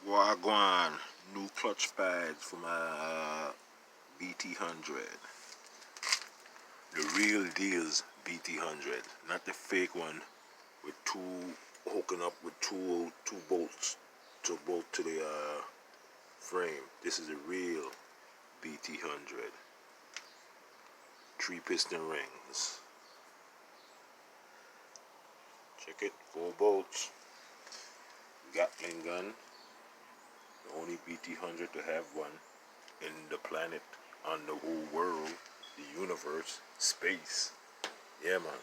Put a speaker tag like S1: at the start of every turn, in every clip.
S1: Wagwan, new clutch pads for my BT100. The real deal's BT100, not the fake one with hooking up with two bolts to bolt to the frame. This is a real BT100. 3 piston rings. Check it, 4 bolts. Gatling gun. The only BT100 to have one in the planet, on the whole world, the universe, space. Yeah, man.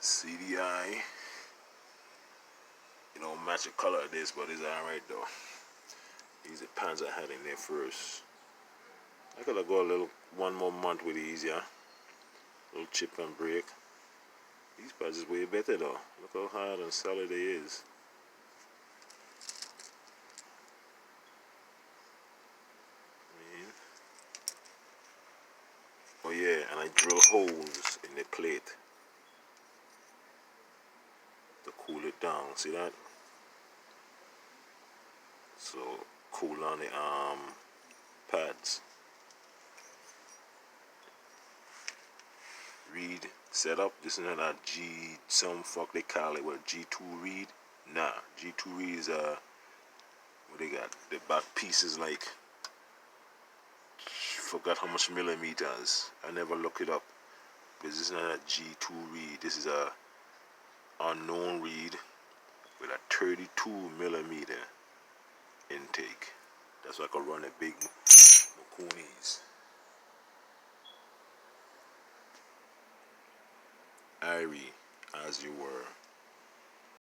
S1: CDI. You know, match the color of this, but it's alright though. These are pants I had in there first. I could have go one more month with these, yeah. Little chip and break. These pads is way better though. Look how hard and solid it is. Oh yeah, and I drill holes in the plate to cool it down. See that? So cool down the pads. Reed setup. This is not a G, some fuck they call it, what, G2 reed? Nah, G2 reed is what they got. The back piece is like, forgot how much millimeters. I never look it up. Because this is not a G2 reed. This is a unknown reed with a 32 millimeter intake. That's why I can run a big Makunis. Irie, as you were.